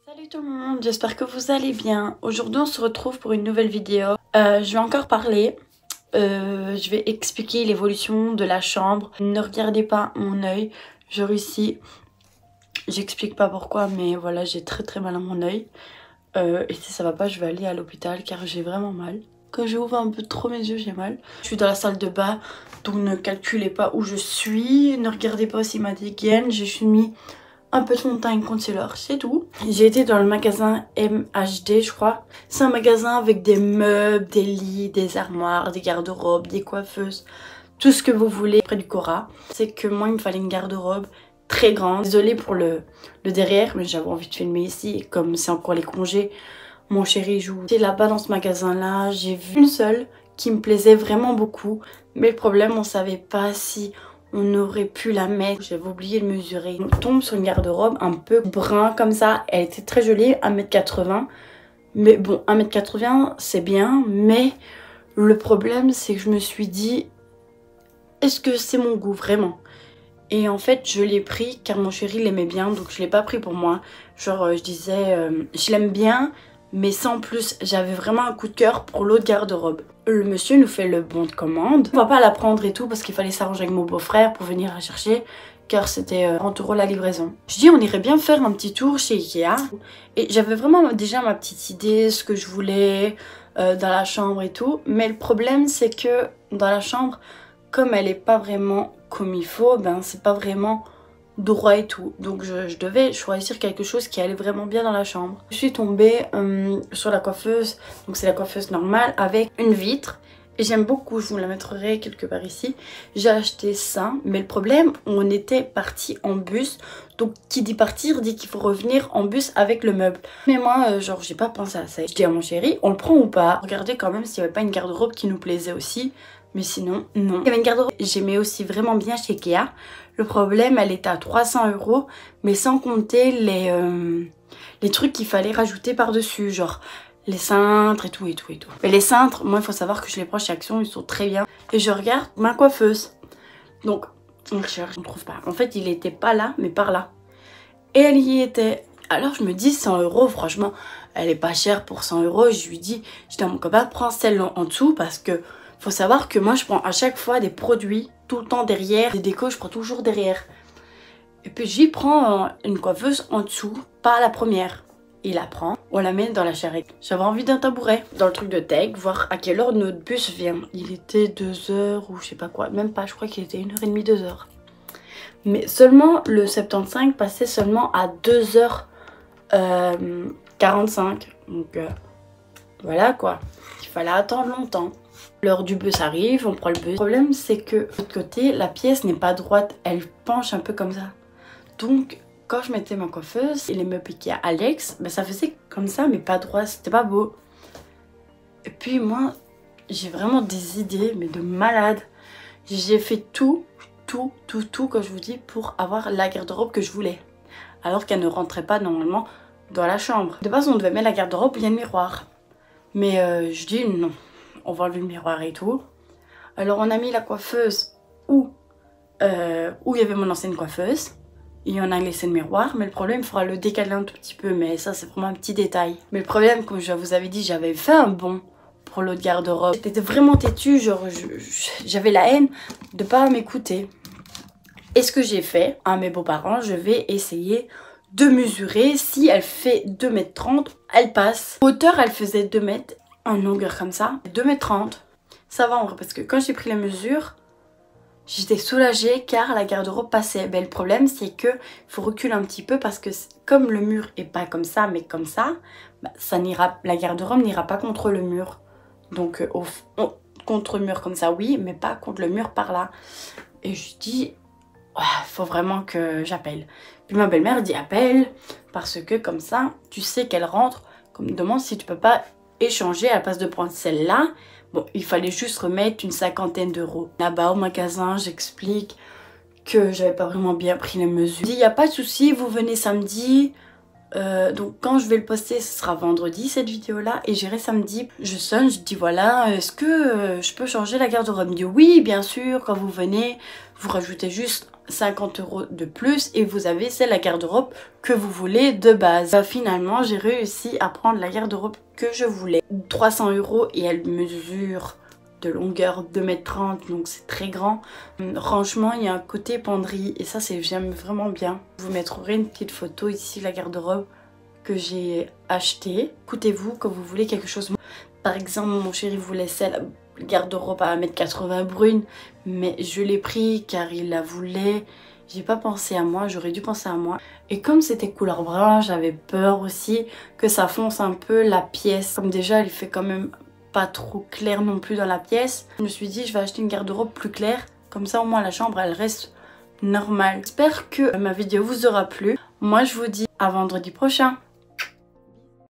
Salut tout le monde, j'espère que vous allez bien. Aujourd'hui on se retrouve pour une nouvelle vidéo. Je vais encore parler, je vais expliquer l'évolution de la chambre. Ne regardez pas mon œil, genre ici, j'explique pas pourquoi mais voilà j'ai très mal à mon œil. Et si ça va pas je vais aller à l'hôpital car j'ai vraiment mal. Quand j'ouvre un peu trop mes yeux j'ai mal. Je suis dans la salle de bain donc ne calculez pas où je suis. Ne regardez pas aussi ma dégaine, j'ai juste mis un peu de fond de teint et concealer, c'est tout. J'ai été dans le magasin MHD je crois. C'est un magasin avec des meubles, des lits, des armoires, des garde-robes, des coiffeuses, tout ce que vous voulez près du Cora. C'est que moi il me fallait une garde-robe très grande. Désolée pour le derrière mais j'avais envie de filmer ici et comme c'est encore les congés, mon chéri joue. J'étais là-bas dans ce magasin là, j'ai vu une seule qui me plaisait vraiment beaucoup. Mais le problème on savait pas si on aurait pu la mettre, j'avais oublié de mesurer. On tombe sur une garde-robe un peu brun comme ça, elle était très jolie, 1m80. Mais bon, 1m80 c'est bien, mais le problème c'est que je me suis dit, est-ce que c'est mon goût vraiment? Et en fait je l'ai pris car mon chéri l'aimait bien, donc je l'ai pas pris pour moi. Genre je disais, je l'aime bien, mais sans plus, j'avais vraiment un coup de cœur pour l'autre garde-robe. Le monsieur nous fait le bon de commande. On va pas la prendre et tout parce qu'il fallait s'arranger avec mon beau-frère pour venir la chercher. Car c'était 30 € la livraison. Je dis on irait bien faire un petit tour chez Ikea. Et j'avais vraiment déjà ma petite idée, ce que je voulais dans la chambre et tout. Mais le problème c'est que dans la chambre, comme elle est pas vraiment comme il faut, ben c'est pas vraiment droit et tout, donc je devais choisir quelque chose qui allait vraiment bien dans la chambre. Je suis tombée sur la coiffeuse, donc c'est la coiffeuse normale avec une vitre et j'aime beaucoup, je vous la mettrai quelque part ici. J'ai acheté ça, mais le problème on était parti en bus, donc qui dit partir dit qu'il faut revenir en bus avec le meuble. Mais moi genre j'ai pas pensé à ça, je dis à mon chéri on le prend ou pas, regardez quand même s'il n'y avait pas une garde-robe qui nous plaisait aussi. Mais sinon, non. Il y avait une garde-robe que j'aimais aussi vraiment bien chez Ikea. Le problème, elle était à 300 €, mais sans compter les trucs qu'il fallait rajouter par-dessus, genre les cintres et tout. Mais les cintres, moi, il faut savoir que je les prends chez Action, ils sont très bien. Et je regarde ma coiffeuse. Donc, on cherche, on trouve pas. En fait, il était pas là, mais par là. Et elle y était. Alors, je me dis 100 €, franchement, elle est pas chère pour 100 €. Je lui dis à mon copain, prends celle en dessous parce que faut savoir que moi je prends à chaque fois des produits tout le temps derrière, des décos je prends toujours derrière. Et puis j'y prends une coiffeuse en dessous, pas la première. Il la prend, on la met dans la charrette. J'avais envie d'un tabouret dans le truc de tech, voir à quelle heure notre bus vient. Il était 2 h ou je sais pas quoi, même pas, je crois qu'il était 1h30, 2 h. Mais seulement le 75 passait seulement à 2h45. Donc voilà quoi, il fallait attendre longtemps. L'heure du bus arrive, on prend le bus. Le problème c'est que de l'autre côté, la pièce n'est pas droite, elle penche un peu comme ça. Donc quand je mettais ma coiffeuse et les meubles Ikea Alex, ben, ça faisait comme ça mais pas droit, c'était pas beau. Et puis moi, j'ai vraiment des idées mais de malade. J'ai fait tout quand je vous dis pour avoir la garde-robe que je voulais. Alors qu'elle ne rentrait pas normalement dans la chambre. De base on devait mettre la garde-robe, il y a le miroir. Mais je dis non. On va enlever le miroir et tout. Alors on a mis la coiffeuse où il y avait mon ancienne coiffeuse. Et on a laissé le miroir. Mais le problème, il faudra le décaler un tout petit peu. Mais ça, c'est vraiment un petit détail. Mais le problème, comme je vous avais dit, j'avais fait un bond pour l'autre garde-robe. J'étais vraiment têtue. Genre, j'avais la haine de pas m'écouter. Et ce que j'ai fait à mes beaux-parents, je vais essayer de mesurer. Si elle fait 2,30 m, elle passe. Hauteur, elle faisait 2 m. En longueur comme ça, 2,30 m. Ça va en vrai parce que quand j'ai pris les mesures, j'étais soulagée car la garde-robe passait. Ben, le problème c'est que faut reculer un petit peu parce que comme le mur est pas comme ça mais comme ça, ben, la garde-robe n'ira pas contre le mur. Donc contre le mur comme ça oui, mais pas contre le mur par là. Et je dis, ouais, faut vraiment que j'appelle. Puis ma belle-mère dit appelle parce que comme ça, tu sais qu'elle rentre. Comme demande si tu peux pas échanger à la place de prendre celle-là. Bon, il fallait juste remettre une 50aine d'euros. Là-bas au magasin, j'explique que j'avais pas vraiment bien pris les mesures. Il dit, il n'y a pas de souci, vous venez samedi. Donc quand je vais le poster, ce sera vendredi cette vidéo-là. Et j'irai samedi. Je sonne, je dis voilà, est-ce que je peux changer la garde-robe? Il me dit oui, bien sûr, quand vous venez, vous rajoutez juste 50 € de plus et vous avez celle la garde-robe que vous voulez de base. Finalement j'ai réussi à prendre la garde-robe que je voulais. 300 € et elle mesure de longueur 2,30 m, donc c'est très grand. Franchement il y a un côté penderie et ça j'aime vraiment bien. Je vous mettrai une petite photo ici, la garde-robe que j'ai acheté. Écoutez-vous quand vous voulez quelque chose. Par exemple mon chéri voulait celle garde-robe à 1,80 m brune, mais je l'ai pris car il la voulait. J'ai pas pensé à moi, j'aurais dû penser à moi. Et comme c'était couleur brun, j'avais peur aussi que ça fonce un peu la pièce. Comme déjà il fait quand même pas trop clair non plus dans la pièce, je me suis dit je vais acheter une garde-robe plus claire, comme ça au moins la chambre elle reste normale. J'espère que ma vidéo vous aura plu. Moi je vous dis à vendredi prochain.